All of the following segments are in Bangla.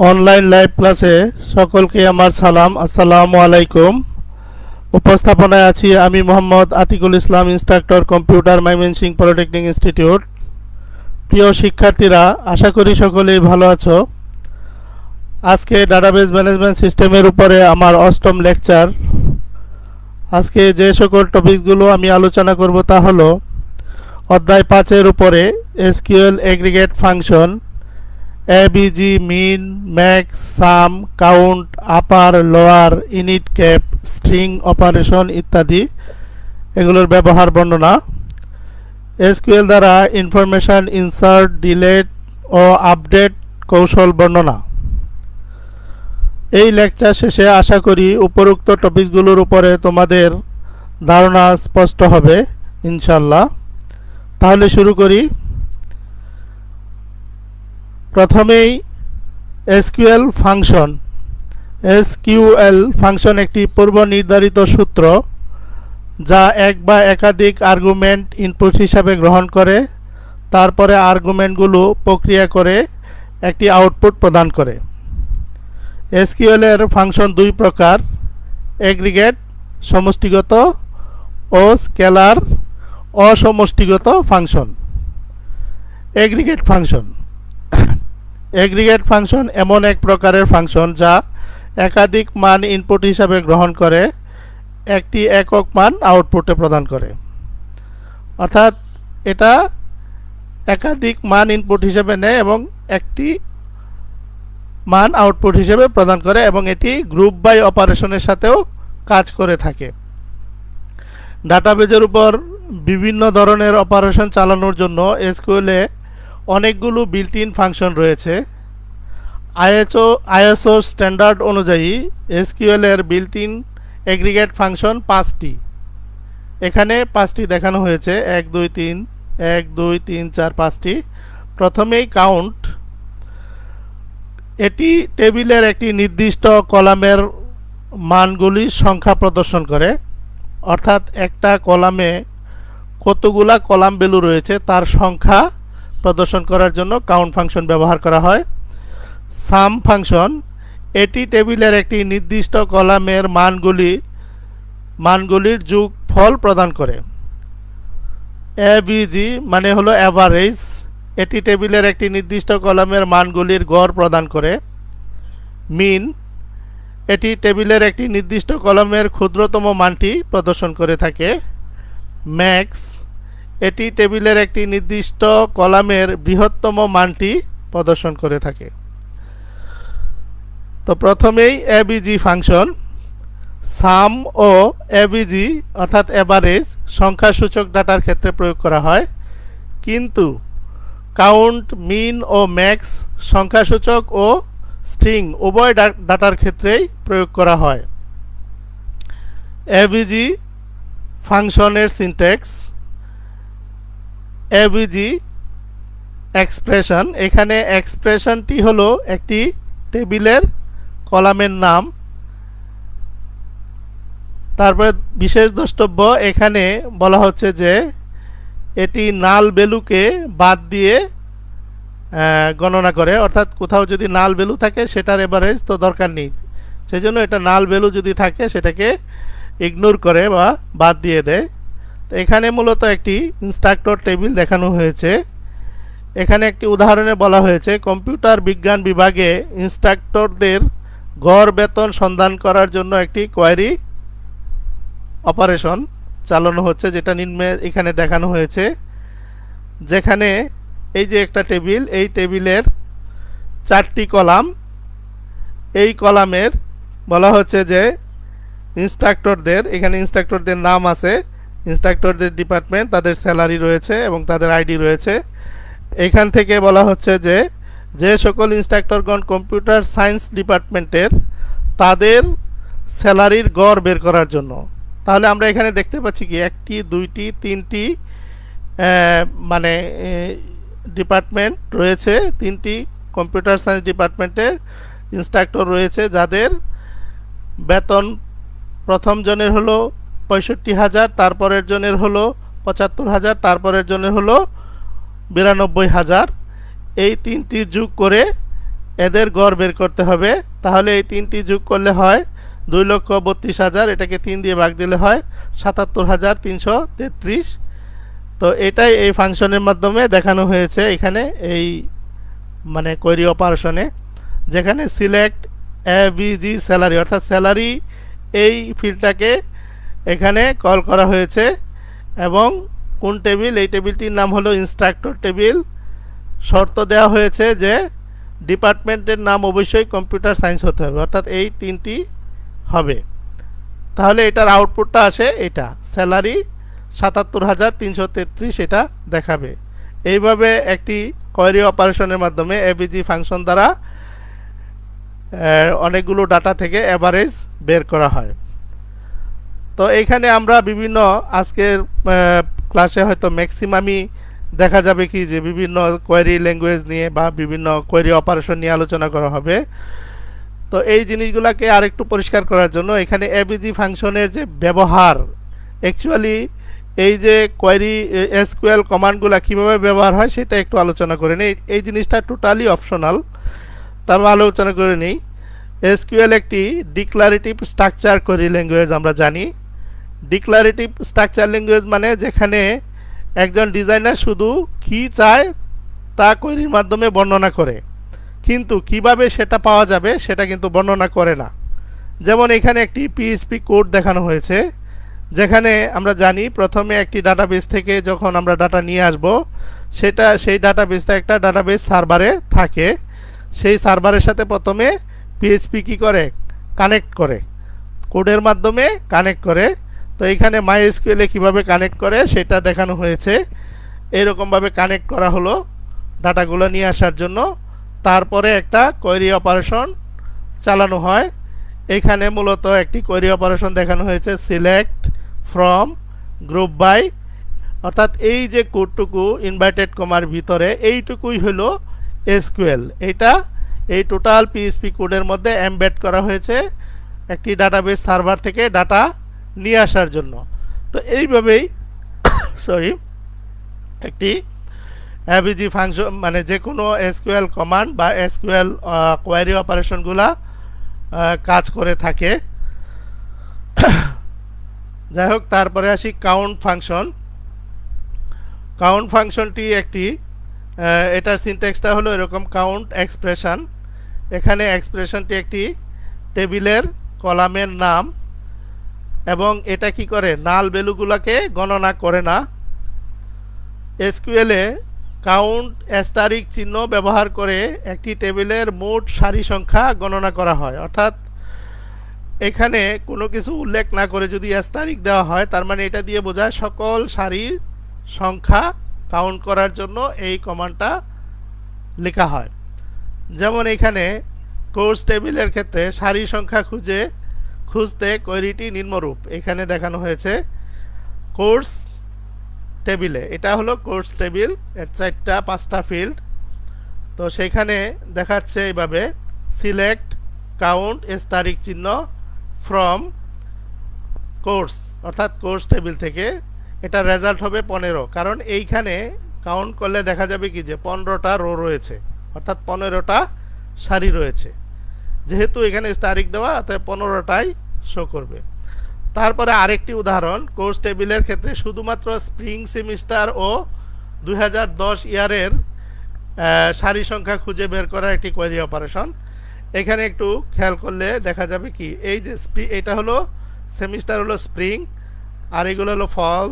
অনলাইন লাইভ ক্লাসে সকলকে আমার সালাম। আসসালামু আলাইকুম। উপস্থাপনায় আছি আমি Mohammad Atikul Islam, instructor, computer, Mymensingh polytechnic institute. প্রিয় শিক্ষার্থীরা, আশা করি সকলেই ভালো আছো। আজকে ডাটাবেজ ম্যানেজমেন্ট সিস্টেমের উপরে আমার অষ্টম লেকচার। আজকে যে সকল টপিকগুলো আমি আলোচনা করব তা হলো অধ্যায় 5-এর উপরে SQL aggregate function, AVG, min, max, sum, count, upper, lower, initcap, string operation ইত্যাদি এগুলোর ব্যবহার বর্ণনা, এসকিউএল দ্বারা ইনফরমেশন ইনসার্ট, ডিলিট ও আপডেট কৌশল বর্ণনা। এই লেকচার শেষে আশা করি উপরোক্ত টপিকগুলোর উপরে তোমাদের ধারণা স্পষ্ট হবে ইনশাল্লাহ। তাহলে শুরু করি। প্রথমেই এসকিউএল ফাংশন। এসকিউএল ফাংশন একটি পূর্ব নির্ধারিত সূত্র যা এক বা একাধিক আর্গুমেন্ট ইনপুট হিসাবে গ্রহণ করে, তারপরে আর্গুমেন্টগুলো প্রক্রিয়া করে একটি আউটপুট প্রদান করে। এসকিউএল এর ফাংশন দুই প্রকার: এগ্রিগেট সমষ্টিগত ও স্কেলার অসমষ্টিগত function. Aggregate function aggregate function এমন এক প্রকারের ফাংশন যা একাধিক মান ইনপুট হিসাবে গ্রহণ করে একটি একক মান আউটপুটে প্রদান করে। অর্থাৎ এটা একাধিক মান ইনপুট হিসেবে নেয় এবং একটি মান আউটপুট হিসেবে প্রদান করে, এবং এটি গ্রুপ বাই অপারেশনের সাথেও কাজ করে থাকে। ডাটাবেজের উপর বিভিন্ন ধরনের অপারেশন চালানোর জন্য এসকিউএলে অনেকগুলো বিল্ট ইন ফাংশন রয়েছে। আইএসও স্ট্যান্ডার্ড অনুযায়ী এসকিউএল এর বিল্ট ইন এগ্রিগেট ফাংশন 5টি। এখানে 5টি দেখানো হয়েছে, 1 2 3 1 2 3 4 5টি। প্রথমেই কাউন্ট। এটি টেবিলের একটি নির্দিষ্ট কলামের মানগুলির সংখ্যা প্রদর্শন করে, অর্থাৎ একটা কলামে কতগুলা কলাম ভ্যালু রয়েছে তার সংখ্যা প্রদর্শন করার জন্য কাউন্ট ফাংশন ব্যবহার করা হয়। সাম ফাংশন। এটি টেবিলের একটি নির্দিষ্ট কলামের মানগুলির যোগফল প্রদান করে। এবিজি মানে হলো অ্যাভারেজ। এটি টেবিলের একটি নির্দিষ্ট কলামের মানগুলির গড় প্রদান করে। মিন। এটি টেবিলের একটি নির্দিষ্ট কলামের ক্ষুদ্রতম মানটি প্রদর্শন করে থাকে। ম্যাক্স। এটি টেবিলের একটি নির্দিষ্ট কলামের বৃহত্তম মানটি প্রদর্শন করে থাকে। তো প্রথমেই এবিজি ফাংশন। সাম ও এবিজি অর্থাৎ এভারেজ সংখ্যাসূচক ডাটার ক্ষেত্রে প্রয়োগ করা হয়, কিন্তু কাউন্ট, মিন ও ম্যাক্স সংখ্যাসূচক ও স্ট্রিং উভয় ডাটার ক্ষেত্রেই প্রয়োগ করা হয়। এবিজি ফাংশনের সিনট্যাক্স। ABG expression. এখানে এক্সপ্রেশনটি হলো একটি টেবিলের কলামের নাম। তারপরে বিশেষ দ্রষ্টব্য, এখানে বলা হচ্ছে যে এটি নাল ভ্যালুকে বাদ দিয়ে গণনা করে, অর্থাৎ কোথাও যদি নাল ভ্যালু থাকে সেটার এভারেজ তো দরকার নেই, সেজন্য এটা নাল ভ্যালু যদি থাকে সেটাকে ইগনোর করে বা বাদ দিয়ে দেয়। তো এখানে মূলত একটি ইনস্ট্রাক্টর টেবিল দেখানো হয়েছে। এখানে একটি উদাহরণে বলা হয়েছে কম্পিউটার বিজ্ঞান বিভাগে ইনস্ট্রাক্টরদের গড় বেতন সন্ধান করার জন্য একটি কোয়ারি অপারেশন চালানো হচ্ছে, যেটা নিম্নে এখানে দেখানো হয়েছে। যেখানে এই যে একটা টেবিল, এই টেবিলের 4টি কলাম। এই কলামের বলা হচ্ছে যে ইনস্ট্রাক্টরদের, এখানে ইনস্ট্রাক্টরদের নাম আছে, ইনস্ট্রাক্টরদের ডিপার্টমেন্ট, তাদের স্যালারি রয়েছে এবং তাদের আইডি রয়েছে। এখান থেকে বলা হচ্ছে যে যে সকল ইনস্ট্রাক্টরগণ কম্পিউটার সায়েন্স ডিপার্টমেন্টের, তাদের স্যালারির গড় বের করার জন্য। তাহলে আমরা এখানে দেখতে পাচ্ছি কি 1টি 2টি 3টি মানে ডিপার্টমেন্ট রয়েছে, 3টি কম্পিউটার সায়েন্স ডিপার্টমেন্টের ইনস্ট্রাক্টর রয়েছে, যাদের বেতন প্রথম জনের হলো 65,000, তারপরের জনের হলো 75,000, তারপরের জনের হলো 92,000। এই 3টির যোগ করে এদের গড় বের করতে হবে। তাহলে এই তিনটি যোগ করলে হয় 2,32,000, এটাকে 3 দিয়ে ভাগ দিলে হয় 77,333। তো এটাই এই ফাংশনের মাধ্যমে দেখানো হয়েছে এখানে এই মানে কোয়েরি অপারেশনে, যেখানে সিলেক্ট এভিজি স্যালারি অর্থাৎ স্যালারি এই ফিল্ডটাকে এখানে কল করা হয়েছে। এবং কোন টেবিল, এই টেবিলটির নাম হলো ইনস্ট্রাক্টর টেবিল। শর্ত দেওয়া হয়েছে যে ডিপার্টমেন্টের নাম অবশ্যই কম্পিউটার সায়েন্স হতে হবে, অর্থাৎ এই তিনটি হবে। তাহলে এটার আউটপুটটা আসে এটা স্যালারি 77,333 এটা দেখাবে। এইভাবে একটি কোয়েরি অপারেশনের মাধ্যমে এভিজি ফাংশন দ্বারা অনেকগুলো ডাটা থেকে অ্যাভারেজ বের করা হয়। তো এইখানে আমরা বিভিন্ন আজকের ক্লাসে হয়তো ম্যাক্সিমামই দেখা যাবে কি যে বিভিন্ন কোয়েরি ল্যাঙ্গুয়েজ নিয়ে বা বিভিন্ন কোয়েরি অপারেশন নিয়ে আলোচনা করা হবে। তো এই জিনিসগুলোকে আরেকটু পরিষ্কার করার জন্য এখানে এভিজি ফাংশনের যে ব্যবহার, অ্যাকচুয়ালি এই যে কোয়েরি এসকিউএল কমান্ডগুলো কীভাবে ব্যবহার হয় সেটা একটু আলোচনা করে নিই। এই জিনিসটা টোটালি অপশনাল, তারপর আলোচনা করে নিই। এসকিউএল একটি ডিক্লারেটিভ স্ট্রাকচার কোয়েরি ল্যাঙ্গুয়েজ আমরা জানি। ডিক্লারেটিভ স্ট্রাকচার ল্যাঙ্গুয়েজ মানে যেখানে একজন ডিজাইনার শুধু কী চায় তা কোয়েরির মাধ্যমে বর্ণনা করে, কিন্তু কিভাবে সেটা পাওয়া যাবে সেটা কিন্তু বর্ণনা করে না। যেমন এখানে একটি পিএইচপি কোড দেখানো হয়েছে, যেখানে আমরা জানি প্রথমে একটি ডাটাবেস থেকে যখন আমরা ডাটা নিয়ে আসব সেই ডাটাবেসটা একটা ডাটাবেস সার্ভারে থাকে। সেই সার্ভারের সাথে প্রথমে পিএইচপি কী করে, কানেক্ট করে, কোডের মাধ্যমে কানেক্ট করে। তো এখানে মাইএসকিউএল কীভাবে কানেক্ট করে সেটা দেখানো হয়েছে। এরকমভাবে কানেক্ট করা হলো ডাটাগুলো নিয়ে আসার জন্য। তারপরে একটা কোয়েরি অপারেশন চালানো হয়। এখানে মূলত একটি কোয়েরি অপারেশন দেখানো হয়েছে সিলেক্ট ফ্রম গ্রুপ বাই, অর্থাৎ এই যে কোডটুকু ইনভার্টেড কমার ভিতরে এইটুকুই হলো এসকিউএল। এটা এই টোটাল পিএইচপি কোডের মধ্যে এমবেড করা হয়েছে একটি ডাটাবেস সার্ভার থেকে ডাটা নিয়ে আসার জন্য। তো এইভাবেই একটি এভিজি ফাংশন মানে যে কোনো এসকিউএল কমান্ড বা এসকিউএল কোয়েরি অপারেশনগুলা কাজ করে থাকে। যাই হোক, তারপরে আসি কাউন্ট ফাংশন। কাউন্ট ফাংশনটি একটি এটার সিনট্যাক্সটা হলো এরকম, কাউন্ট এক্সপ্রেশন। এখানে এক্সপ্রেশনটি একটি টেবিলের কলামের নাম, এবং এটা কি করে, নাল ভ্যালুগুলোকে গণনা করে না। এসকিউএলে কাউন্ট অ্যাস্টারিক চিহ্ন ব্যবহার করে একটি টেবিলের মোট সারি সংখ্যা গণনা করা হয়। অর্থাৎ এখানে কোনো কিছু উল্লেখ না করে যদি অ্যাস্টারিক দেওয়া হয়, তার মানে এটা দিয়ে বোঝায় সকল সারির সংখ্যা কাউন্ট করার জন্য এই কমান্ডটা লেখা হয়। যেমন এখানে কোর্স টেবিলের ক্ষেত্রে সারি সংখ্যা খুঁজতে কোয়েরিটি নিম্নরূপ এখানে দেখানো হয়েছে। কোর্স টেবিলে, এটা হলো কোর্স টেবিল, এর 4-5টা ফিল্ড। তো সেখানে দেখাচ্ছে এইভাবে সিলেক্ট কাউন্ট এস্টারিক চিহ্ন ফ্রম কোর্স, অর্থাৎ কোর্স টেবিল থেকে। এটা রেজাল্ট হবে 15, কারণ এইখানে কাউন্ট করলে দেখা যাবে কি যে 15টা রো রয়েছে, অর্থাৎ 15টা সারি রয়েছে। যেহেতু এখানে স্টারিক দেওয়া, অতএব 15টাই শো করবে। তারপরে আরেকটি উদাহরণ, কোর্স টেবিলের ক্ষেত্রে শুধুমাত্র স্প্রিং সেমিস্টার ও 2010 ইয়ারের সারি সংখ্যা খুঁজে বের করার একটি কোয়েরি অপারেশন। এখানে একটু খেয়াল করলে দেখা যাবে কি, এই যে এটা হলো সেমিস্টার হলো স্প্রিং, আর এগুলো হলো ফল,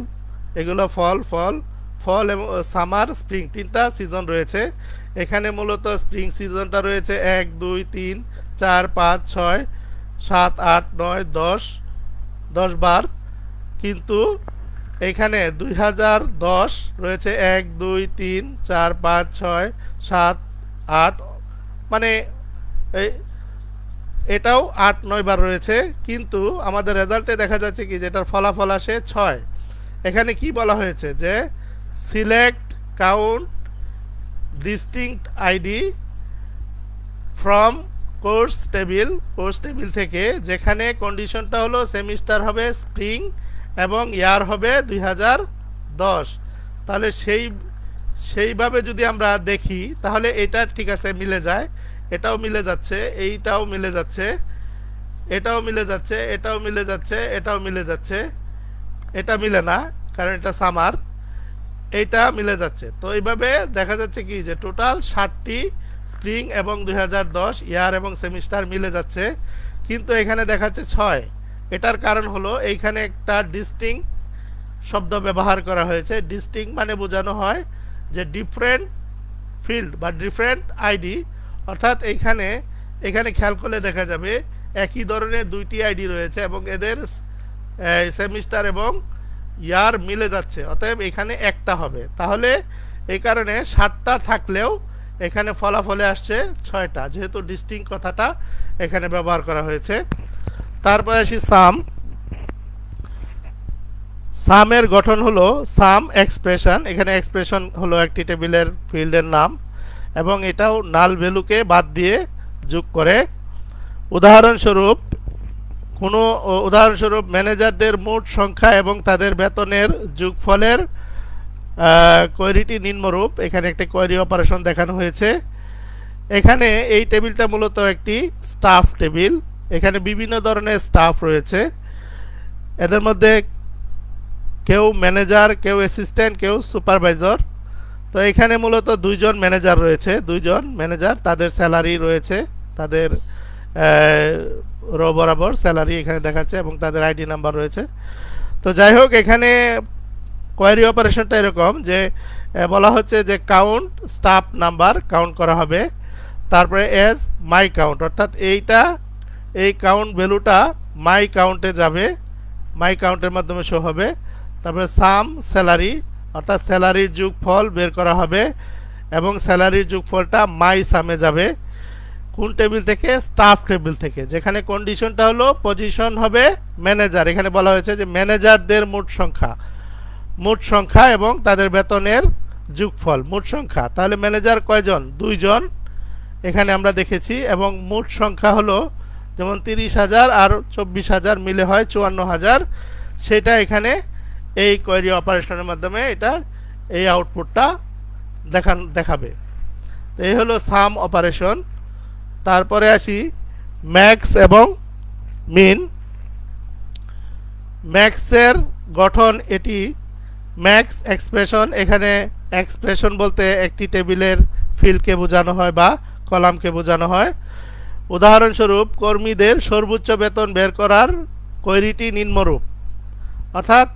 এগুলো ফল এবং সামার, স্প্রিং, 3টা সিজন রয়েছে। এখানে মূলত স্প্রিং সিজনটা রয়েছে 1, 2, 3, 4, 5, 6, 7, 8, 9, 10 বার, কিন্তু এখানে 2010 রয়েছে 1, 2, 3, 4, 5, 6, 7, 8, মানে এটাও 8-9 বার রয়েছে, কিন্তু আমাদের রেজাল্টে দেখা যাচ্ছে কি যেটার ফলাফল আসে 6। এখানে কি বলা হয়েছে যে select count distinct ID from course table থেকে, যেখানে কন্ডিশনটা হলো সেমিস্টার হবে স্প্রিং এবং ইয়ার হবে 2010। তাহলে সেইভাবে যদি আমরা দেখি তাহলে এটা ঠিক আছে, মিলে যায়। এটাও মিলে যাচ্ছে, এইটাও মিলে যাচ্ছে, এটাও মিলে যাচ্ছে, এটাও মিলে যাচ্ছে, এটাও মিলে যাচ্ছে, এটা মিলে না কারণ এটা সামার, এইটা মিলে যাচ্ছে। তো এইভাবে দেখা যাচ্ছে কি যে টোটাল 60টি স্প্রিং এবং 2010 ইয়ার এবং সেমিস্টার মিলে যাচ্ছে, কিন্তু এখানে দেখাচ্ছে 6। এটার কারণ হলো এইখানে একটা ডিস্টিং শব্দ ব্যবহার করা হয়েছে। ডিস্টিং মানে বোঝানো হয় যে ডিফারেন্ট ফিল্ড বা ডিফারেন্ট আইডি, অর্থাৎ এখানে খেয়াল করলে দেখা যাবে একই ধরনের 2টি আইডি রয়েছে এবং এদের সেমিস্টার এবং ইয়ার মিলে যাচ্ছে, অতএব এখানে একটা হবে। তাহলে এই কারণে 7টা থাকলেও এখানে ফলাফলে আসছে 6টা, যেহেতু ডিস্টিং কথাটা এখানে ব্যবহার করা হয়েছে। তারপরে আসি সাম। সামের গঠন হলো সাম এক্সপ্রেশন। এখানে এক্সপ্রেশন হলো একটি টেবিলের ফিল্ডের নাম এবং এটাও নাল ভ্যালুকে বাদ দিয়ে যোগ করে। উদাহরণস্বরূপ ম্যানেজারদের মোট সংখ্যা এবং তাদের বেতনের যোগফলের কোয়েরিটি নিম্নরূপ। এখানে একটা কোয়েরি অপারেশন দেখানো হয়েছে। এখানে এই টেবিলটা মূলত একটি স্টাফ টেবিল। এখানে বিভিন্ন ধরনের স্টাফ রয়েছে, এদের মধ্যে কেউ ম্যানেজার, কেউ অ্যাসিস্ট্যান্ট, কেউ সুপারভাইজার। তো এখানে মূলত 2জন ম্যানেজার রয়েছে, 2জন ম্যানেজার, তাদের স্যালারি রয়েছে, তাদের রো বরাবর স্যালারি এখানে দেখাচ্ছে এবং তাদের আইডি নাম্বার রয়েছে। তো যাই হোক, এখানে কোয়েরি অপারেশনটা এরকম যে বলা হচ্ছে যে কাউন্ট স্টাফ নাম্বার কাউন্ট করা হবে, তারপরে এজ মাই কাউন্ট, অর্থাৎ এই কাউন্ট ভ্যালুটা মাই কাউন্টে যাবে, মাই কাউন্টের মাধ্যমে শো হবে। তারপরে সাম স্যালারি, অর্থাৎ স্যালারির যোগফল বের করা হবে এবং স্যালারির যোগফলটা মাই সামে যাবে। কোন টেবিল থেকে? স্টাফ টেবিল থেকে, যেখানে কন্ডিশনটা হলো পজিশন হবে ম্যানেজার। এখানে বলা হয়েছে যে ম্যানেজারদের মোট সংখ্যা এবং তাদের বেতনের যোগফল মোট সংখ্যা। তাহলে ম্যানেজার কয়জন? 2জন এখানে আমরা দেখেছি, এবং মোট সংখ্যা হলো যেমন 30,000 আর 24,000 মিলে হয় 54,000। সেটা এখানে এই কোয়েরি অপারেশনের মাধ্যমে এই আউটপুটটা দেখাবে। তো এই হলো সাম অপারেশন। তারপরে আসি ম্যাক্স এবং মিন। ম্যাক্সের গঠন এটি ম্যাক্স এক্সপ্রেশন। এখানে এক্সপ্রেশন বলতে একটি টেবিলের ফিল্ডকে বোঝানো হয় বা কলামকে বোঝানো হয়। উদাহরণস্বরূপ কর্মীদের সর্বোচ্চ বেতন বের করার কোয়েরিটি নিম্নরূপ। অর্থাৎ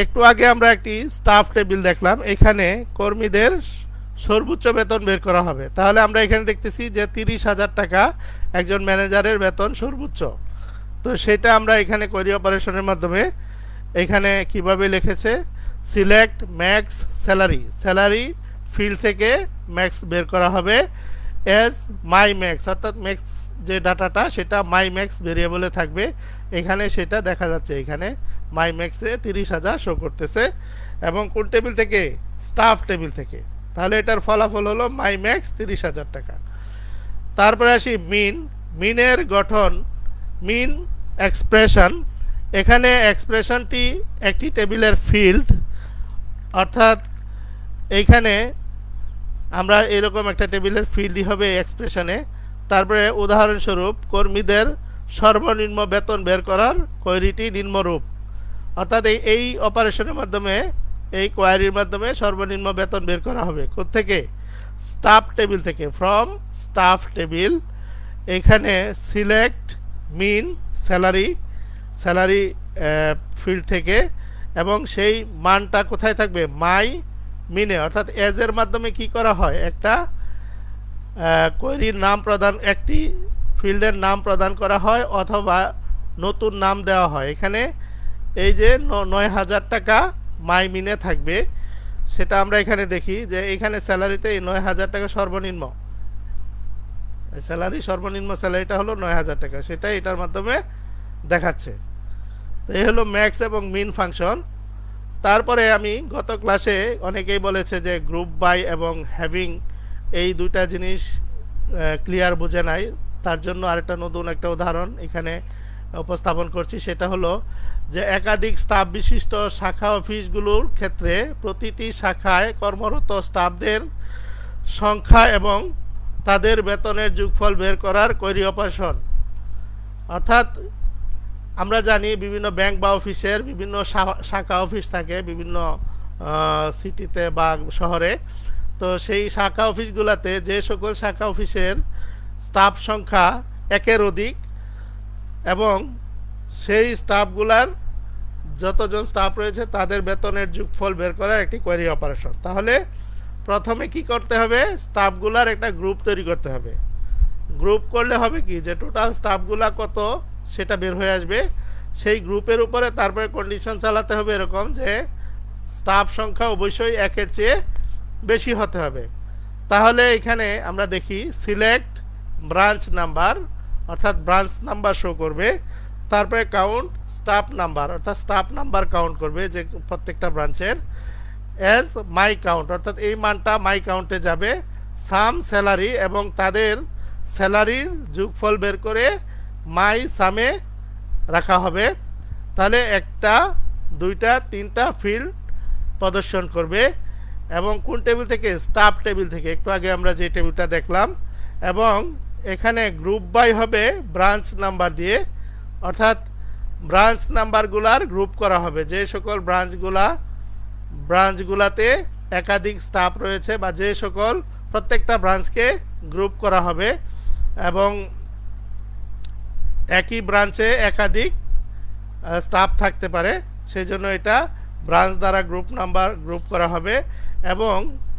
একটু আগে আমরা একটি স্টাফ টেবিল দেখলাম, এখানে কর্মীদের সর্বোচ্চ বেতন বের করা হবে। তাহলে আমরা এখানে দেখতেছি যে 30,000 টাকা একজন ম্যানেজারের বেতন সর্বোচ্চ। তো সেটা আমরা এখানে কোয়েরি অপারেশনের মাধ্যমে এখানে কিভাবে লিখেছে, select max salary, salary field থেকে ম্যাক্স বের করা হবে এজ মাই ম্যাক্স, অর্থাৎ ম্যাক্স যে ডাটাটা সেটা মাই ম্যাক্স ভেরিয়েবলে থাকবে। এখানে সেটা দেখা যাচ্ছে, এখানে মাই ম্যাক্সে 30,000 শো করতেছে এবং কোন টেবিল থেকে? স্টাফ টেবিল থেকে। তাহলে এটার ফলাফল হলো মাই ম্যাক্স 30,000 টাকা। তারপরে আসি মিন। মিনের গঠন মিন এক্সপ্রেশন। এখানে এক্সপ্রেশনটি একটি টেবিলের ফিল্ড, অর্থাৎ এইখানে আমরা এরকম একটা টেবিলের ফিল্ডই হবে এক্সপ্রেশনে। তারপরে উদাহরণস্বরূপ কর্মীদের সর্বনিম্ন বেতন বের করার কোয়েরিটি নিম্নরূপ। অর্থাৎ এই অপারেশনের মাধ্যমে, এই কোয়ারির মাধ্যমে সর্বনিম্ন বেতন বের করা হবে কোত্থেকে? স্টাফ টেবিল থেকে, ফ্রম স্টাফ টেবিল। এখানে সিলেক্ট মিন স্যালারি ফিল্ড থেকে, এবং সেই মানটা কোথায় থাকবে? মাই মিনে, অর্থাৎ এজের মাধ্যমে কি করা হয়? একটা কোয়েরির নাম প্রদান, একটি ফিল্ডের নাম প্রদান করা হয় অথবা নতুন নাম দেওয়া হয়। এখানে এই যে 9,000 টাকা মাই মিনে থাকবে, সেটা আমরা এখানে দেখি যে এখানে স্যালারিতে এই 9,000 টাকা সর্বনিম্ন স্যালারিটা হলো 9,000 টাকা, সেটা এটার মাধ্যমে দেখাচ্ছে। তো এই হলো ম্যাক্স এবং মিন ফাংশন। তারপরে আমি গত ক্লাসে অনেকেই বলেছে যে গ্রুপ বাই এবং হ্যাভিং এই দুইটা জিনিস ক্লিয়ার বোঝে নাই, তার জন্য আরেকটা নতুন একটা উদাহরণ এখানে উপস্থাপন করছি। সেটা হলো যে একাধিক স্টাফ বিশিষ্ট শাখা অফিসগুলোর ক্ষেত্রে প্রতিটি শাখায় কর্মরত স্টাফদের সংখ্যা এবং তাদের বেতনের যোগফল বের করার কোয়েরি অপারেশন। অর্থাৎ আমরা জানি বিভিন্ন ব্যাংক বা অফিসের বিভিন্ন শাখা অফিস থাকে বিভিন্ন সিটিতে বা শহরে। তো সেই শাখা অফিসগুলোতে যে সকল শাখা অফিসের স্টাফ সংখ্যা একের অধিক এবং সেই স্টাফগুলার যতজন স্টাফ রয়েছে তাদের বেতনের যোগফল বের করার একটি কোয়েরি অপারেশন। তাহলে প্রথমে কি করতে হবে, স্টাফগুলার একটা গ্রুপ তৈরি করতে হবে। গ্রুপ করলে হবে কি যে টোটাল স্টাফগুলা কত সেটা বের হয়ে আসবে। সেই গ্রুপের উপরে তারপরে কন্ডিশন চালাতে হবে এরকম যে স্টাফ সংখ্যা অবশ্যই একের চেয়ে বেশি হতে হবে। তাহলে এখানে আমরা দেখি সিলেক্ট ব্রাঞ্চ নাম্বার, অর্থাৎ ব্রাঞ্চ নাম্বার শো করবে, তারপরে কাউন্ট স্টাফ নাম্বার, অর্থাৎ স্টাফ নাম্বার কাউন্ট করবে যে প্রত্যেকটা ব্রাঞ্চের, অ্যাজ মাই কাউন্ট, অর্থাৎ এই মানটা মাই কাউন্টে যাবে, সাম স্যালারি এবং তাদের স্যালারির যোগফল বের করে মাই সামে রাখা হবে। তাহলে একটা দুইটা তিনটা ফিল্ড প্রদর্শন করবে এবং কোন টেবিল থেকে, স্টাফ টেবিল থেকে, একটু আগে আমরা যে টেবিলটা দেখলাম। এবং এখানে গ্রুপ বাই হবে ব্রাঞ্চ নাম্বার দিয়ে, অর্থাৎ ব্রাঞ্চ নাম্বারগুলার গ্রুপ করা হবে। যে সকল ব্রাঞ্চগুলাতে একাধিক স্টাফ রয়েছে বা যে সকল প্রত্যেকটা ব্রাঞ্চকে গ্রুপ করা হবে এবং একই ব্রাঞ্চে একাধিক স্টাফ থাকতে পারে, সেই জন্য এটা ব্রাঞ্চ দ্বারা গ্রুপ করা হবে এবং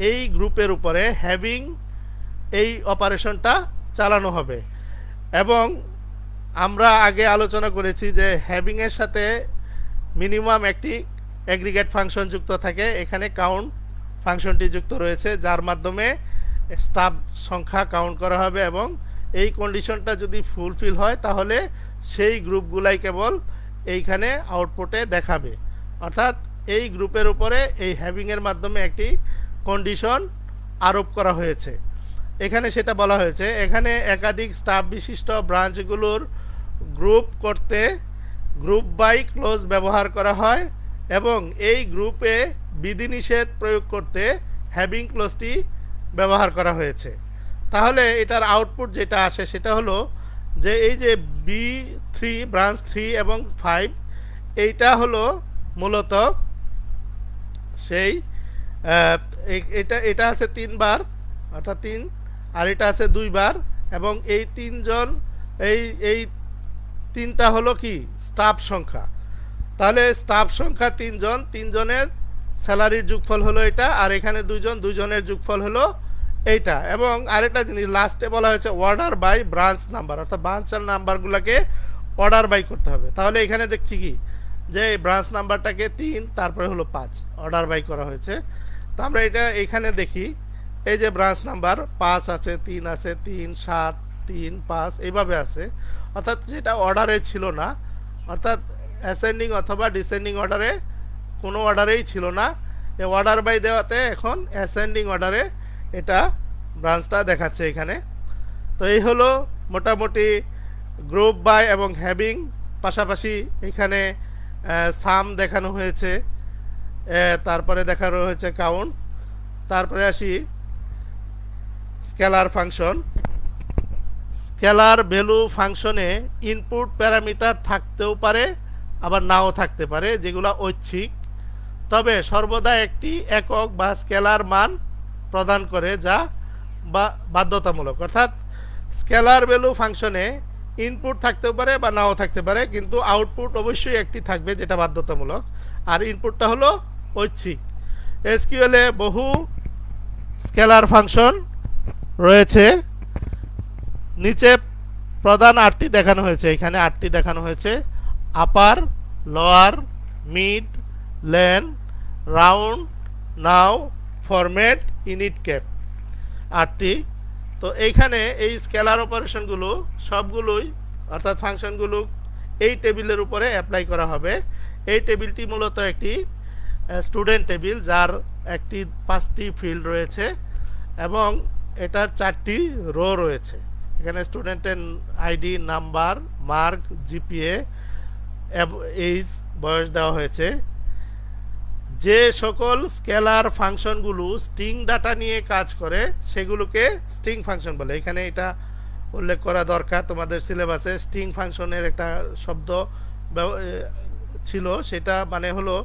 এই গ্রুপের উপরে হ্যাভিং এই অপারেশনটা চালানো হবে। এবং আমরা আগে আলোচনা করেছি যে হ্যাভিংয়ের সাথে মিনিমাম একটি অ্যাগ্রিগেট ফাংশন যুক্ত থাকে। এখানে কাউন্ট ফাংশনটি যুক্ত রয়েছে যার মাধ্যমে স্টাফ সংখ্যা কাউন্ট করা হবে এবং এই কন্ডিশনটা যদি ফুলফিল হয় তাহলে সেই গ্রুপগুলাই কেবল এইখানে আউটপুটে দেখাবে। অর্থাৎ এই গ্রুপের উপরে এই হ্যাভিংয়ের মাধ্যমে একটি কন্ডিশন আরোপ করা হয়েছে। এখানে সেটা বলা হয়েছে, এখানে একাধিক স্টাফ বিশিষ্ট ব্রাঞ্চগুলোর গ্রুপ করতে গ্রুপ বাই ক্লোজ ব্যবহার করা হয় এবং এই গ্রুপে বিধিনিষেধ প্রয়োগ করতে হ্যাভিং ক্লোজটি ব্যবহার করা হয়েছে। তাহলে এটার আউটপুট যেটা আসে সেটা হলো যে এই যে B3 ব্রাঞ্চ 3 এবং 5 এইটা হলো মূলত সেই এটা আছে 3 বার, অর্থাৎ 3, আর এটা আছে 2 বার এবং এই তিনজন এই তিনটা হলো কি স্টাফ সংখ্যা। তাহলে স্টাফ সংখ্যা 3 জন, 3 জনের স্যালারির যোগফল হলো এটা, আর এখানে 2 জন, 2 জনের যোগফল হলো এইটা। এবং আরেকটা জিনিস লাস্টে বলা হয়েছে অর্ডার বাই ব্রাঞ্চ নাম্বার, অর্থাৎ ব্রাঞ্চের নাম্বারগুলোকে অর্ডার বাই করতে হবে। তাহলে এখানে দেখছি কি যে এই ব্রাঞ্চ নাম্বারটাকে 3 তারপরে হলো 5 অর্ডার বাই করা হয়েছে। তো আমরা এটা এখানে দেখি এই যে ব্রাঞ্চ নাম্বার 5 আছে, 3 আছে, 3, 7, 3, 5 এইভাবে আছে, অর্থাৎ যেটা অর্ডারে ছিল না, অর্থাৎ অ্যাসেন্ডিং অথবা ডিসেন্ডিং অর্ডারে কোনো অর্ডারেই ছিল না। এই অর্ডার বাই দেওয়াতে এখন অ্যাসেন্ডিং অর্ডারে এটা ব্রাঞ্চটা দেখাচ্ছে এখানে। তো এই হলো মোটামুটি গ্রুপ বাই এবং হ্যাভিং, পাশাপাশি এখানে সাম দেখানো হয়েছে, তারপরে দেখানো হয়েছে কাউন্ট। তারপরে আসি স্কেলার ফাংশন। স্কেলার ভ্যালু ফাংশনে ইনপুট প্যারামিটার থাকতেও পারে আবার নাও থাকতে পারে, যেগুলো ঐচ্ছিক, তবে সর্বদা একটি একক বা স্কেলার মান প্রদান করে যা বাধ্যতামূলক। অর্থাৎ স্কেলার ভ্যালু ফাংশনে ইনপুট থাকতেও পারে বা নাও থাকতে পারে, কিন্তু আউটপুট অবশ্যই একটি থাকবে যেটা বাধ্যতামূলক, আর ইনপুটটা হলো ঐচ্ছিক। এসকিউএলে বহু স্কেলার ফাংশন রয়েছে, নিচে প্রধান 8টি দেখানো হয়েছে, এখানে 8টি দেখানো হয়েছে: আপার, লোয়ার, মিড, লেন, রাউন্ড, নাও, ফরম্যাট, ইনিট, ক্যাপ, 8টি। তো এইখানে এই স্কেলার অপারেশনগুলো সবগুলোই অর্থাৎ ফাংশনগুলো এই টেবিলের উপরে অ্যাপ্লাই করা হবে। এই টেবিলটি মূলত একটি স্টুডেন্ট টেবিল যার 5টি ফিল্ড রয়েছে এবং এটার 4টি রো রয়েছে। এখানে স্টুডেন্টের ID, number, mark, GPA, age, বয়স দেওয়া হয়েছে, যে সকল স্কেলার ফাংশনগুলো স্ট্রিং ডাটা নিয়ে কাজ করে সেগুলোকে স্ট্রিং ফাংশন বলে। এখানে এটা উল্লেখ করা দরকার, তোমাদের সিলেবাসে স্ট্রিং ফাংশনের একটা শব্দ ছিল, সেটা মানে হলো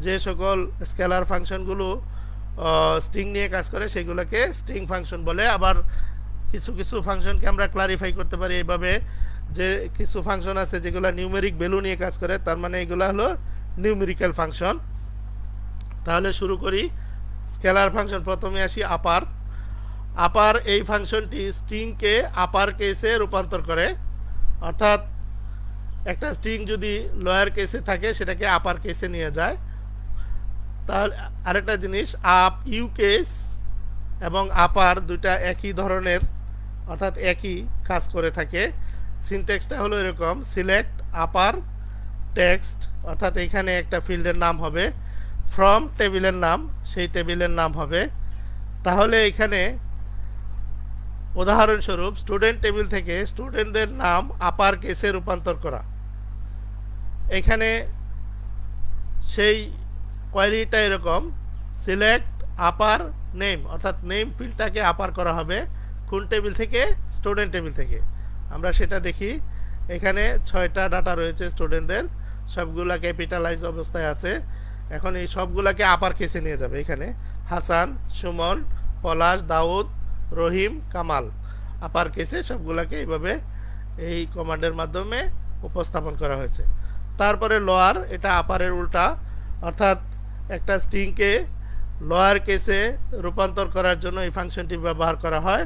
যে সকল স্কেলার ফাংশনগুলো স্ট্রিং নিয়ে কাজ করে সেগুলোকে স্ট্রিং ফাংশন বলে। আবার কিছু কিছু ফাংশনকে আমরা ক্লারিফাই করতে পারি এইভাবে যে কিছু ফাংশন আছে যেগুলো নিউমেরিক ভ্যালু নিয়ে কাজ করে, তার মানে এগুলো হলো নিউমেরিক্যাল ফাংশন। তাহলে শুরু করি। স্কেলার ফাংশন প্রথমে আসি আপার। আপার এই ফাংশনটি স্ট্রিংকে আপার কেসে রূপান্তর করে, অর্থাৎ একটা স্ট্রিং যদি লোয়ার কেসে থাকে সেটাকে আপার কেসে নিয়ে যায়। তাহলে আরেকটা জিনিস, আপ ইউ কেস এবং আপার দুইটা একই ধরনের, অর্থাৎ একই কাজ করে থাকে। সিনট্যাক্সটা হলো এরকম, সিলেক্ট আপার টেক্সট, অর্থাৎ এখানে একটা ফিল্ডের নাম হবে, ফ্রম টেবিলের নাম, সেই টেবিলের নাম হবে। তাহলে এখানে উদাহরণস্বরূপ স্টুডেন্ট টেবিল থেকে স্টুডেন্টদের নাম আপার কেসে রূপান্তর করা। এখানে সেই কোয়েরিটা এরকম, সিলেক্ট আপার নেম, অর্থাৎ নেম ফিল্ডটাকে আপার করা হবে কোন টেবিল থেকে? স্টুডেন্ট টেবিল থেকে। আমরা সেটা দেখি। এখানে 6টা ডাটা রয়েছে স্টুডেন্টদের, সবগুলা ক্যাপিটালাইজ অবস্থায় আছে। এখন এই সবগুলাকে আপার কেসে নিয়ে যাবে। এখানে হাসান, সুমন, পলাশ, দাউদ, রহিম, কামাল, আপার কেসে সবগুলাকে এইভাবে এই কমান্ডের মাধ্যমে উপস্থাপন করা হয়েছে। তারপরে লোয়ার, এটা আপারের উল্টা, অর্থাৎ একটা স্ট্রিংকে লোয়ার কেসে রূপান্তর করার জন্য এই ফাংশনটি ব্যবহার করা হয়।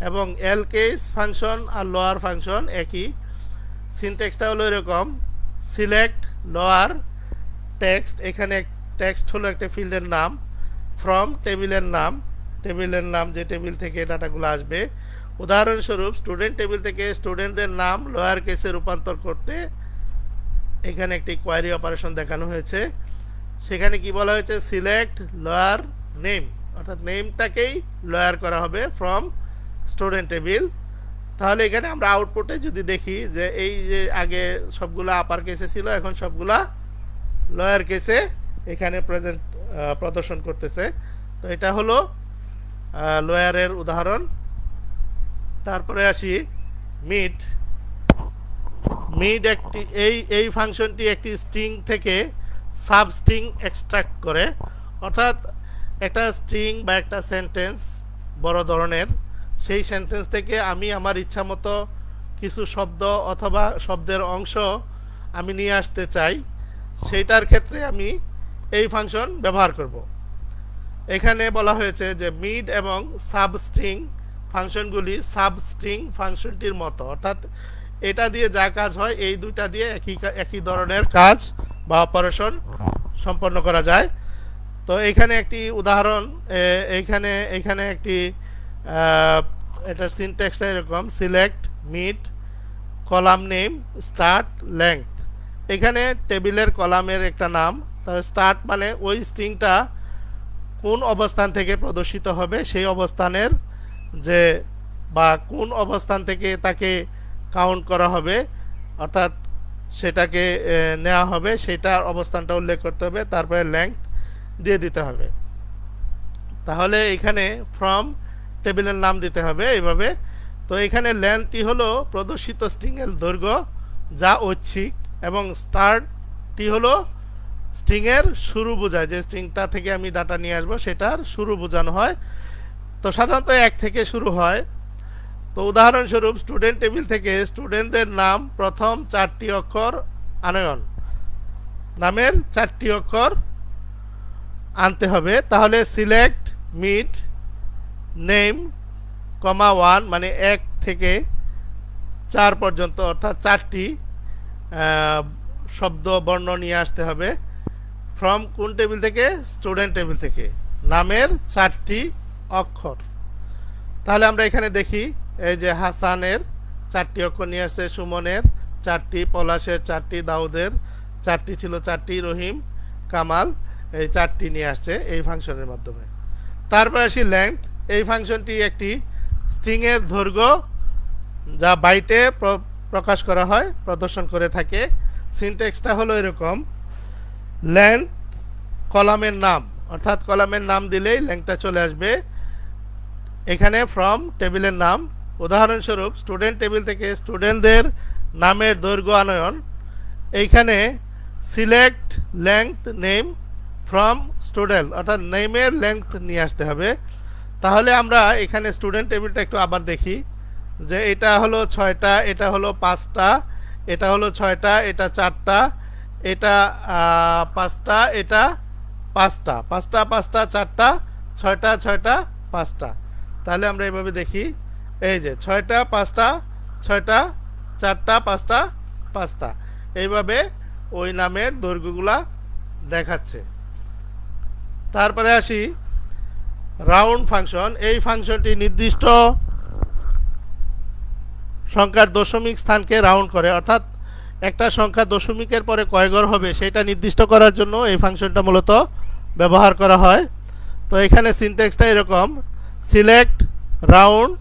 এবং এল কেস ফাংশন আর লোয়ার ফাংশন একই। সিনট্যাক্সটা হলো এরকম, সিলেক্ট লোয়ার টেক্সট, এখানে টেক্সট হলো একটা ফিল্ডের নাম, ফ্রম টেবিলের নাম, টেবিলের নাম যে টেবিল থেকে ডাটাগুলো আসবে। উদাহরণস্বরূপ স্টুডেন্ট টেবিল থেকে স্টুডেন্টদের নাম লোয়ার কেসে রূপান্তর করতে এখানে একটি কোয়ারি অপারেশন দেখানো হয়েছে। সেখানে কি বলা হয়েছে? সিলেক্ট লোয়ার নেম, অর্থাৎ নেমটাকেই লোয়ার করা হবে ফ্রম স্টুডেন্ট টেবিল। তাহলে এখানে আমরা আউটপুটে যদি দেখি যে এই যে আগে সবগুলা আপার কেসে ছিল, এখন সবগুলা লোয়ার কেসে এখানে প্রদর্শন করতেছে। তো এটা হলো লোয়ারের উদাহরণ। তারপরে আসি মিড। মিড একটি এই ফাংশনটি একটি স্ট্রিং থেকে সাব স্ট্রিং এক্সট্রাক্ট করে, অর্থাৎ একটা স্ট্রিং বা একটা সেন্টেন্স বড় ধরনের, সেই সেন্টেন্স থেকে আমি আমার ইচ্ছা মতো কিছু শব্দ অথবা শব্দের অংশ আমি নিয়ে আসতে চাই, সেইটার ক্ষেত্রে আমি এই ফাংশন ব্যবহার করব। এখানে বলা হয়েছে যে মিড এবং সাবস্ট্রিং ফাংশনগুলি সাবস্ট্রিং ফাংশনটির মতো, অর্থাৎ এটা দিয়ে যা কাজ হয় এই দুইটা দিয়ে একই ধরনের কাজ বা অপারেশন সম্পন্ন করা যায়। তো এখানে একটি উদাহরণ, এখানে একটি এটার সিনট্যাক্সটা এরকম, select mid column name start length. এখানে টেবিলের কলামের একটা নাম, তবে স্টার্ট মানে ওই স্ট্রিংটা কোন অবস্থান থেকে প্রদর্শিত হবে সেই অবস্থানের যে বা কোন অবস্থান থেকে তাকে কাউন্ট করা হবে, অর্থাৎ সেটাকে নেওয়া হবে, সেটার অবস্থানটা উল্লেখ করতে হবে, তারপরে লেংথ দিয়ে দিতে হবে। তাহলে এখানে ফ্রম টেবিলের নাম দিতে হবে এইভাবে। তো এখানে লেন্থই হলো প্রদর্শিত স্ট্রিংয়ের দৈর্ঘ্য যা ঐচ্ছিক, এবং স্টার্টটি হলো স্ট্রিংয়ের শুরু বোঝায়, যে স্ট্রিংটা থেকে আমি ডাটা নিয়ে আসবো সেটার শুরু বোঝানো হয়। তো সাধারণত 1 থেকে শুরু হয়। তো উদাহরণস্বরূপ স্টুডেন্ট টেবিল থেকে স্টুডেন্টদের নাম প্রথম 4টি অক্ষর আনয়ন, নামের 4টি অক্ষর আনতে হবে। তাহলে সিলেক্ট মিড নেম কমা 1, মানে 1 থেকে 4 পর্যন্ত, অর্থাৎ 4টি শব্দ বর্ণ নিয়ে আসতে হবে। ফ্রম কোন টেবিল থেকে? স্টুডেন্ট টেবিল থেকে, নামের 4টি অক্ষর। তাহলে আমরা এখানে দেখি, এই যে হাসানের 4টি অক্ষর নিয়ে আসছে, সুমনের 4টি, পলাশের 4টি, দাউদের 4টি ছিল 4টি, রহিম, কামাল এই 4টি নিয়ে আসছে এই ফাংশনের মাধ্যমে। তারপর আসি লেংথ। এই ফাংশনটি একটি স্ট্রিংয়ের দৈর্ঘ্য যা বাইটে প্রকাশ করা হয়, প্রদর্শন করে থাকে। সিনট্যাক্সটা হলো এরকম, লেন্থ কলামের নাম, অর্থাৎ কলামের নাম দিলেই ল্যাংটা চলে আসবে। এখানে ফ্রম টেবিলের নাম, উদাহরণস্বরূপ স্টুডেন্ট টেবিল থেকে স্টুডেন্টদের নামের দৈর্ঘ্য আনয়ন। এইখানে select length name from student, অর্থাৎ নেমের লেংথ নিয়ে আসতে হবে। তাহলে আমরা এখানে স্টুডেন্ট টেবিলটা একটু আবার দেখি, যে এটা হলো 6টা, এটা হলো 5টা, এটা হলো 6টা, এটা 4টা, এটা 5টা, এটা 5টা, 5টা 5টা 4টা, 6টা 6টা 5টা। তাহলে আমরা এভাবে দেখি, এই যে 6টা 5টা 6টা 4টা 5টা 5টা, এইভাবে ওই নামের দৈর্ঘ্যগুলা দেখাচ্ছে। তারপরে আসি রাউন্ড ফাংশন। এই ফাংশনটি নির্দিষ্ট সংখ্যার দশমিক স্থানকে রাউন্ড করে, অর্থাৎ একটা সংখ্যা দশমিকের পরে কয় ঘর হবে সেটা নির্দিষ্ট করার জন্য এই ফাংশনটা মূলত ব্যবহার করা হয়। তো এখানে সিনট্যাক্সটা এরকম, সিলেক্ট রাউন্ড,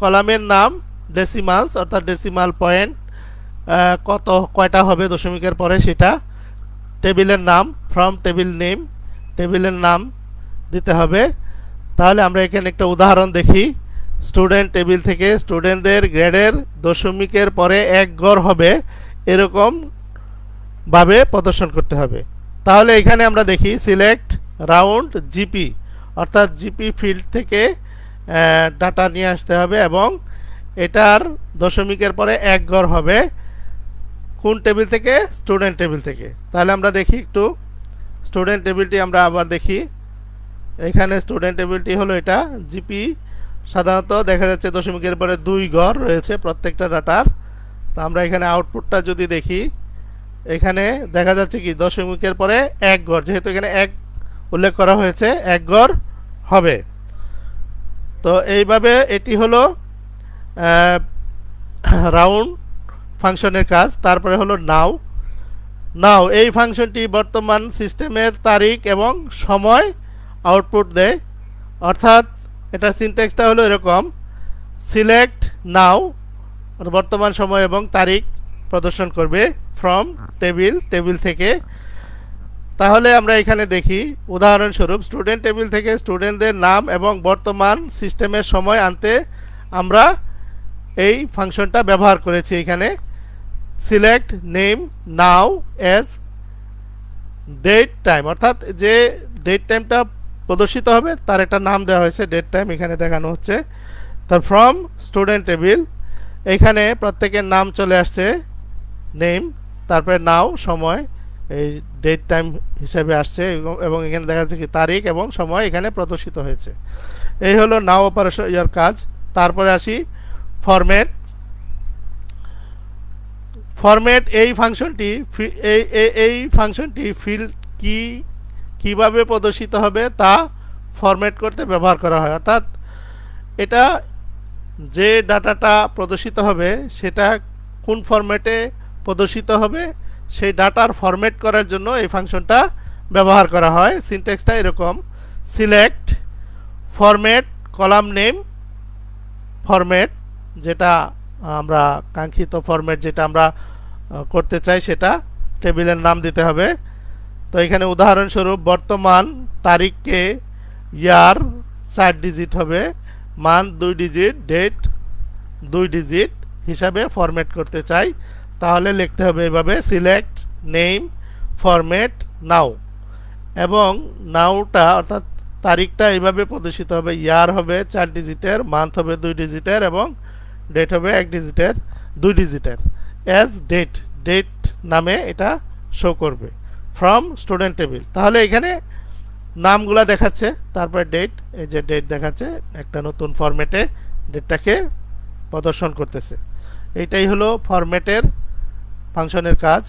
কলামের নাম ডেসিমালস, অর্থাৎ ডেসিমাল পয়েন্ট কয়টা হবে দশমিকের পরে সেটা, টেবিলের নাম ফ্রম টেবিল নেম, টেবিলের নাম দিতে হবে। তাহলে আমরা এখানে একটা উদাহরণ দেখি, স্টুডেন্ট টেবিল থেকে স্টুডেন্টদের গ্রেডের দশমিকের পরে 1 ঘর হবে এরকম ভাবে প্রদর্শন করতে হবে। তাহলে এখানে আমরা দেখি সিলেক্ট রাউন্ড জিপি, অর্থাৎ জিপি ফিল্ড থেকে ডাটা নিয়ে আসতে হবে এবং এটার দশমিকের পরে 1 ঘর হবে কোন টেবিল থেকে, স্টুডেন্ট টেবিল থেকে। তাহলে আমরা দেখি একটু স্টুডেন্ট টেবিলটি আমরা আবার দেখি, এখানে স্টুডেন্ট টেবিলটি হলো এটা জিপি, সাধারণত দেখা যাচ্ছে দশমিকের পরে 2 ঘর রয়েছে প্রত্যেকটা ডাটার। তো আমরা এখানে আউটপুটটা যদি দেখি, এখানে দেখা যাচ্ছে কি দশমিকের পরে 1 ঘর, যেহেতু এখানে 1 উল্লেখ করা হয়েছে 1 ঘর হবে। তো এইভাবে এটি হলো রাউন্ড ফাংশনের কাজ। তারপরে হলো নাও। নাও এই ফাংশনটি বর্তমান সিস্টেমের তারিখ এবং সময় আউটপুট দেয়, অর্থাৎ এটার সিনট্যাক্সটা হলো এরকম, সিলেক্ট নাও বর্তমান সময় এবং তারিখ প্রদর্শন করবে ফ্রম টেবিল, টেবিল থেকে। তাহলে আমরা এখানে দেখি উদাহরণস্বরূপ স্টুডেন্ট টেবিল থেকে স্টুডেন্টদের নাম এবং বর্তমান সিস্টেমের সময় আনতে আমরা এই ফাংশনটা ব্যবহার করেছি। এখানে সিলেক্ট নেম নাও এজ ডেট টাইম, অর্থাৎ যে ডেট টাইমটা প্রদর্শিত হবে তার একটা নাম দেওয়া হয়েছে, ডেট টাইম এখানে দেখানো হচ্ছে। তার ফ্রম স্টুডেন্ট টেবিল, এখানে প্রত্যেকের নাম চলে আসছে নেম, তারপরে নাও সময়, এই ডেট টাইম হিসেবে আসছে এবং এখানে দেখা যাচ্ছে কি তারিখ এবং সময় এখানে প্রদর্শিত হয়েছে। এই হলো নাও অপারেশন ইয়ার কাজ। তারপরে আসি ফরম্যাট। ফরম্যাট এই ফাংশনটি ফিল্ড কিভাবে প্রদর্শিত হবে তা ফরম্যাট করতে ব্যবহার করা হয়, অর্থাৎ এটা যে ডাটাটা প্রদর্শিত হবে সেটা কোন ফরম্যাটে প্রদর্শিত হবে সেই ডাটার ফরম্যাট করার জন্য এই ফাংশনটা ব্যবহার করা হয়। সিনট্যাক্সটা এরকম, select format column name format, যেটা আমরা কাঙ্ক্ষিত ফরম্যাট যেটা আমরা করতে চাই সেটা টেবিলের নাম দিতে হবে। তো এখানে উদাহরণস্বরূপ বর্তমান তারিখকে ইয়ার 4 ডিজিট হবে, মান্থ 2 ডিজিট, ডেট 2 ডিজিট হিসাবে ফরম্যাট করতে চাই। তাহলে লিখতে হবে এভাবে সিলেক্ট নেম ফরম্যাট নাও, এবং নাওটা অর্থাৎ তারিখটা এইভাবে প্রদর্শিত হবে, ইয়ার হবে 4 ডিজিটের, মান্থ হবে 2 ডিজিটের এবং ডেট হবে 1 ডিজিটের 2 ডিজিটের। অ্যাজ ডেট, ডেট নামে এটা শো করবে ফ্রম স্টুডেন্ট টেবিল। তাহলে এখানে নামগুলা দেখাচ্ছে, তারপরে ডেট, এই যে ডেট দেখাচ্ছে একটা নতুন ফরম্যাটে ডেটটাকে প্রদর্শন করতেছে। এইটাই হলো ফরম্যাটের ফাংশনের কাজ।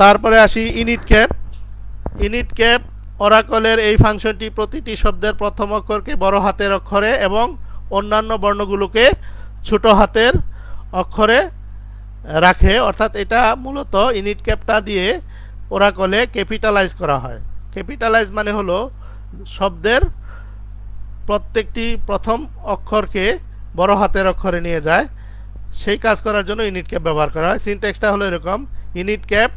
তারপরে আসি ইনিট ক্যাপ। ইনিট ক্যাপ অরাকলের এই ফাংশনটি প্রতিটি শব্দের প্রথম অক্ষরকে বড় হাতের অক্ষরে এবং অন্যান্য বর্ণগুলোকে ছোট হাতের অক্ষরে রাখে, অর্থাৎ এটা মূলত ইনিট ক্যাপটা দিয়ে ওরাকলে ক্যাপিটালাইজ করা হয়। ক্যাপিটালাইজ মানে হলো শব্দের প্রত্যেকটি প্রথম অক্ষরকে বড় হাতের অক্ষরে নিয়ে যায়, সেই কাজ করার জন্য ইনিট ক্যাপ ব্যবহার করা হয়। সিনট্যাক্সটা হলো এরকম, ইনিট ক্যাপ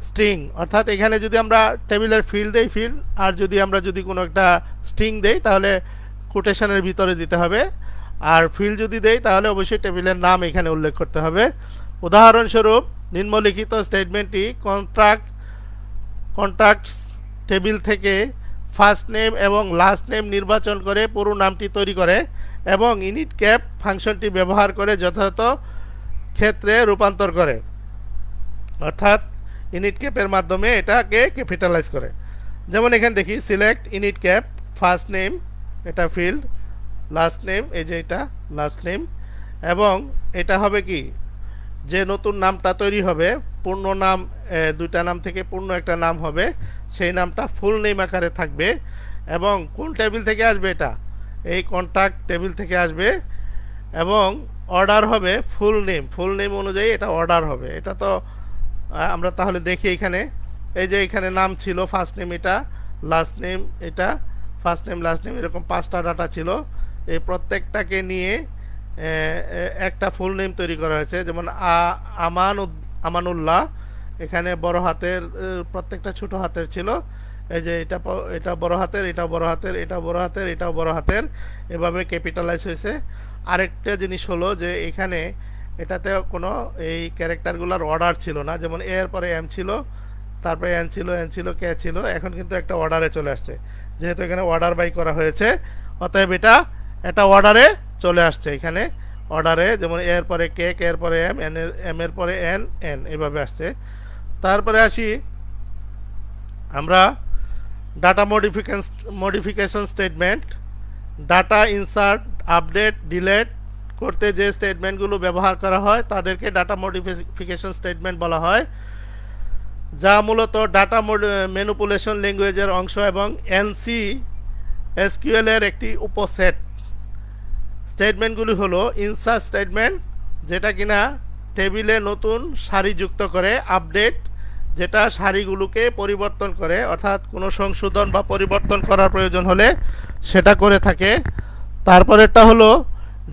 স্ট্রিং, অর্থাৎ এখানে যদি আমরা টেবিলের ফিল্ড দেই ফিল্ড, আর যদি কোনো একটা স্ট্রিং দেই তাহলে কোটেশনের ভিতরে দিতে হবে, আর ফিল্ড যদি দেই তাহলে অবশ্যই টেবিলের নাম এখানে উল্লেখ করতে হবে। উদাহরণস্বরূপ নিম্নলিখিত স্টেটমেন্টটি কন্ট্যাক্টস টেবিল থেকে ফার্স্ট নেম এবং লাস্ট নেম নির্বাচন করে পুরো নামটি তৈরি করে এবং ইনিট ক্যাপ ফাংশনটি ব্যবহার করে যথাযথ ক্ষেত্রে রূপান্তর করে, অর্থাৎ ইনিট ক্যাপের মাধ্যমে এটাকে ক্যাপিটালাইজ করে। যেমন এখানে দেখি select init cap first name, এটা ফিল্ড, লাস্ট নেম, এই যে এটা লাস্ট নেম, এবং এটা হবে কি যে নতুন নামটা তৈরি হবে পূর্ণ নাম, দুইটা নাম থেকে পূর্ণ একটা নাম হবে, সেই নামটা ফুল নেম আকারে থাকবে এবং কোন টেবিল থেকে আসবে, এটা এই কন্ট্যাক্ট টেবিল থেকে আসবে এবং অর্ডার হবে ফুল নেম অনুযায়ী এটা অর্ডার হবে। এটা তো আমরা তাহলে দেখি এখানে, এই যে এখানে নাম ছিল ফার্স্ট নেম, এটা লাস্ট নেম, এটা ফার্স্ট নেম লাস্ট নেম, এরকম 5টা ডাটা ছিল। এই প্রত্যেকটাকে নিয়ে একটা ফুল নেম তৈরি করা হয়েছে। যেমন আমানুল্লাহ, এখানে বড় হাতের, প্রত্যেকটা ছোট হাতের ছিল, এই যে এটা বড় হাতের, এটা বড় হাতের, এটা বড় হাতের, এটাও বড় হাতের, এভাবে ক্যাপিটালাইজ হয়েছে। আরেকটা জিনিস হলো যে এখানে এটাতে কোনো এই ক্যারেক্টারগুলোর অর্ডার ছিল না, যেমন এর পরে এম ছিল, তারপরে এন ছিল, কে ছিল, এখন কিন্তু একটা অর্ডারে চলে আসছে, যেহেতু এখানে অর্ডার বাই করা হয়েছে অতএব এটা অর্ডারে চলে আসছে। এখানে অর্ডারে যেমন এর পরে কে, এর পরে এম এর পরে এন এভাবে আসছে। তারপরে আসি আমরা data modification statement. Data insert, update, delete করতে যে স্টেটমেন্টগুলো ব্যবহার করা হয় তাদেরকে ডাটা মডিফিকেশন স্টেটমেন্ট বলা হয়, যা মূলত ডাটা ম্যানিপুলেশন ল্যাঙ্গুয়েজের অংশ এবং এনসি এসকিউএল এর একটি উপসেট। স্টেটমেন্টগুলি হলো ইনসার্ট স্টেটমেন্ট, যেটা কিনা টেবিলে নতুন সারি যুক্ত করে, আপডেট, যেটা সারিগুলোকে পরিবর্তন করে, অর্থাৎ কোনো সংশোধন বা পরিবর্তন করার প্রয়োজন হলে সেটা করে থাকে। তারপরেরটা হলো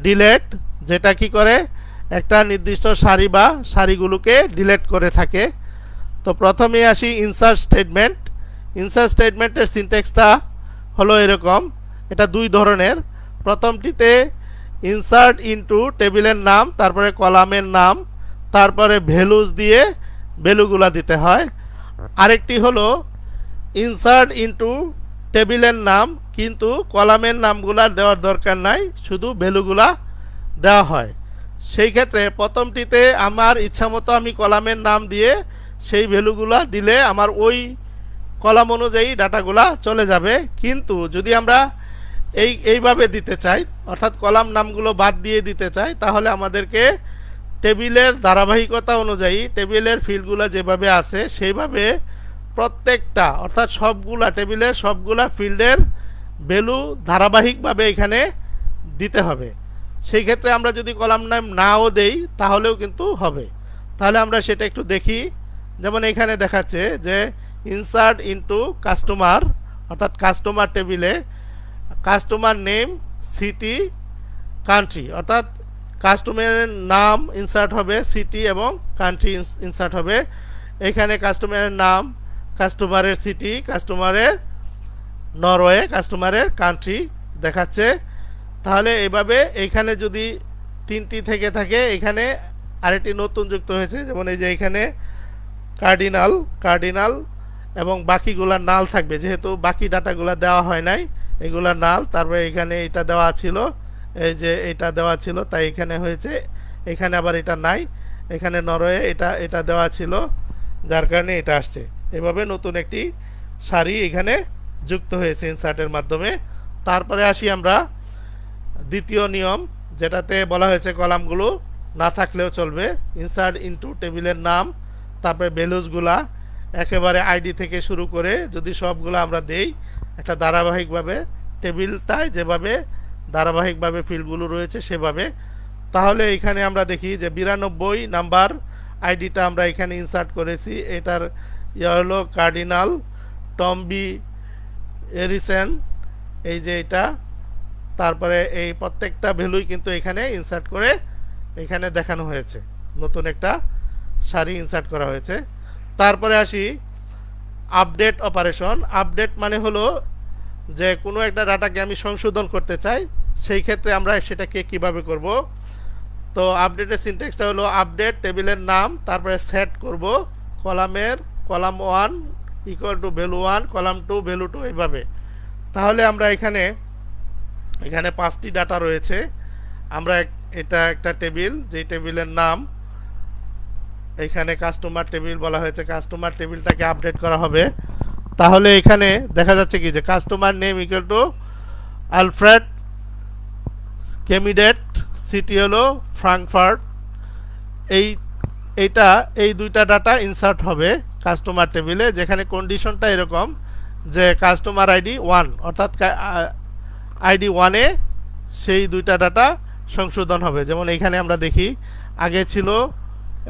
ডিলেট, যেটা কি করে একটা নির্দিষ্ট সারি বা সারিগুলোকে ডিলেট করে থাকে। তো প্রথমে আসি ইনসার্ট স্টেটমেন্ট। ইনসার্ট স্টেটমেন্টের সিনট্যাক্সটা হলো এরকম, এটা দুই ধরনের। প্রথমটিতে ইনসার্ট ইনটু টেবিলের নাম, তারপরে কলামের নাম, তারপরে ভ্যালুজ দিয়ে ভ্যালুগুলা দিতে হয়। আরেকটি হলো ইনসার্ট ইনটু টেবিলের নাম কিন্তু কলামের নামগুলার দেওয়ার দরকার নাই, শুধু ভ্যালুগুলা দেওয়া হয়। সেই ক্ষেত্রে প্রথমটিতে আমার ইচ্ছামতো আমি কলামের নাম দিয়ে সেই ভ্যালুগুলা দিলে আমার ওই কলাম অনুযায়ী ডাটাগুলা চলে যাবে। কিন্তু যদি আমরা এইভাবে দিতে চাই, অর্থাৎ কলাম নামগুলো বাদ দিয়ে দিতে চাই, তাহলে আমাদেরকে টেবিলের ধারাবাহিকতা অনুযায়ী টেবিলের ফিল্ডগুলো যেভাবে আছে সেইভাবে প্রত্যেকটা, অর্থাৎ সবগুলা টেবিলের সবগুলা ফিল্ডের ভ্যালু ধারাবাহিকভাবে এখানে দিতে হবে। সেই ক্ষেত্রে আমরা যদি কলাম নাম নাও দেই তাহলেও কিন্তু হবে। তাহলে আমরা সেটা একটু দেখি। যেমন এখানে দেখাচ্ছে যে ইনসার্ট ইনটু কাস্টমার, অর্থাৎ কাস্টমার টেবিলে কাস্টমার নেম, সিটি, কান্ট্রি, অর্থাৎ কাস্টমারের নাম ইনসার্ট হবে, সিটি এবং কান্ট্রি ইনসার্ট হবে। এখানে কাস্টমারের নাম, কাস্টমারের সিটি, কাস্টমারের নরওয়ে, কাস্টমারের কান্ট্রি দেখাচ্ছে। তাহলে এভাবে এখানে যদি 3টি থেকে থাকে, এখানে আরেকটি নতুন যুক্ত হয়েছে, যেমন এই যে এখানে কার্ডিনাল এবং বাকিগুলা নাল থাকবে, যেহেতু বাকি ডাটাগুলা দেওয়া হয় নাই, এগুলা নাল। তারপরে এখানে এটা দেওয়া ছিল, এই যে এটা দেওয়া ছিল, তাই এখানে হয়েছে। এখানে আবার এটা নাই, এখানে নরওয়ে এটা দেওয়া ছিল, যার কারণে এটা আসছে। এভাবে নতুন একটি সারি এখানে যুক্ত হয়েছে ইনসার্টের মাধ্যমে। তারপরে আসি আমরা দ্বিতীয় নিয়ম, যেটাতে বলা হয়েছে কলামগুলো না থাকলেও চলবে। ইনসার্ট ইনটু টেবিলের নাম, তারপরে ভ্যালুজগুলা একেবারে আইডি থেকে শুরু করে যদি সবগুলো আমরা দেই একটা ধারাবাহিকভাবে, টেবিলটায় যেভাবে ধারাবাহিকভাবে ফিল্ডগুলো রয়েছে সেভাবে, তাহলে এখানে আমরা দেখি যে 92 নাম্বার আইডিটা আমরা এখানে ইনসার্ট করেছি। এটার হলো কার্ডিনাল টম্বি এরিসেন, এই যে এটা। তারপরে এই প্রত্যেকটা ভ্যালুই কিন্তু এখানে ইনসার্ট করে এখানে দেখানো হয়েছে, নতুন একটা সারি ইনসার্ট করা হয়েছে। তারপরে আসি আপডেট অপারেশন। আপডেট মানে হলো যে কোনো একটা ডাটাকে আমি সংশোধন করতে চাই, সেই ক্ষেত্রে আমরা সেটাকে কিভাবে করব। তো আপডেটের সিনট্যাক্সটা হলো আপডেট টেবিলের নাম, তারপরে সেট করব column 1 equal to value 1, column 2 value 2, এইভাবে। তাহলে আমরা এখানে 5টি ডাটা রয়েছে। আমরা এটা একটা টেবিল, যেই টেবিলের নাম এখানে কাস্টমার টেবিল বলা হয়েছে, কাস্টমার টেবিলটাকে আপডেট করা হবে। তাহলে এখানে দেখা যাচ্ছে কি যে customer name equal to Alfred কেমিডেট, সিটি হলো ফ্রাঙ্কফার্ট। এই দুইটা ডাটা ইনসার্ট হবে কাস্টমার টেবিলে, যেখানে কন্ডিশনটা এরকম যে কাস্টমার আইডি 1, অর্থাৎ আইডি 1-এ সেই দুইটা ডাটা সংশোধন হবে। যেমন এইখানে আমরা দেখি আগে ছিল,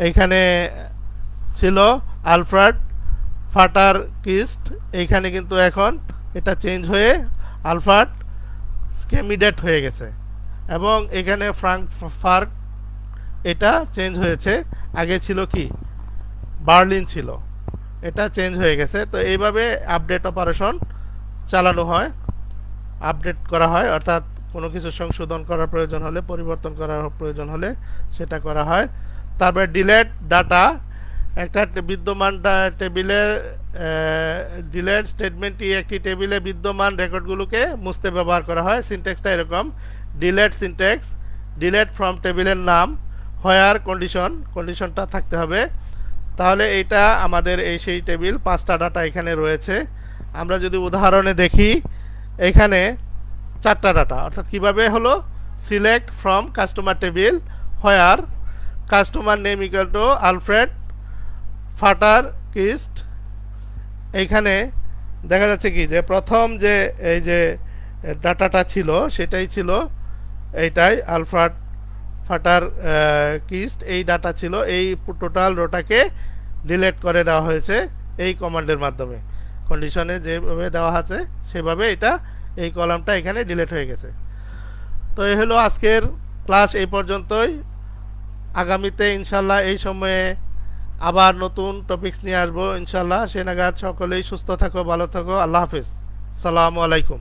এইখানে ছিল আলফ্রেড ফাটার কিস্ট, এইখানে কিন্তু এখন এটা চেঞ্জ হয়ে আলফ্রেড স্কেমিডেট হয়ে গেছে। এবং এখানে ফ্রাঙ্কফার্ট এটা চেঞ্জ হয়েছে, আগে ছিল কি বার্লিন ছিল, এটা চেঞ্জ হয়ে গেছে। তো এইভাবে আপডেট অপারেশন চালানো হয়, আপডেট করা হয়, অর্থাৎ কোনো কিছু সংশোধন করার প্রয়োজন হলে, পরিবর্তন করার প্রয়োজন হলে সেটা করা হয়। তারপরে ডিলেট ডাটা, একটা বিদ্যমান টেবিলের ডিলেট স্টেটমেন্টটি একটি টেবিলে বিদ্যমান রেকর্ডগুলোকে মুছতে ব্যবহার করা হয়। সিনট্যাক্সটা এরকম, ডিলেট সিনট্যাক্স, ডিলেট ফ্রম টেবিলের নাম, হোয়ার কন্ডিশনটা থাকতে হবে। তাহলে এইটা আমাদের সেই টেবিল, 5টা ডাটা এখানে রয়েছে। আমরা যদি উদাহরণে দেখি, এখানে 4টা ডাটা, অর্থাৎ কিভাবে হলো select from customer table where customer name equal to Alfred ফাটার কিস্ট। এইখানে দেখা যাচ্ছে কি যে প্রথম যে এই যে ডাটাটা ছিল সেটাই ছিল এইটাই আলফ্রেড ফাটার কিস্ট, এই ডাটা ছিল। এই টোটাল রোটাকে ডিলিট করে দেওয়া হয়েছে এই কমান্ডের মাধ্যমে, কন্ডিশনে যেভাবে দেওয়া আছে সেভাবে এটা এই কলামটা এখানে ডিলিট হয়ে গেছে। তো এই হলো আজকের ক্লাস, এই পর্যন্তই। আগামীতে ইনশাল্লাহ এই সময়ে আবার নতুন টপিকস নিয়ে আসবো ইনশাল্লাহ। সে নাগাদ সকলেই সুস্থ থাকো, ভালো থাকো, আল্লাহ হাফিজ, সালামু আলাইকুম।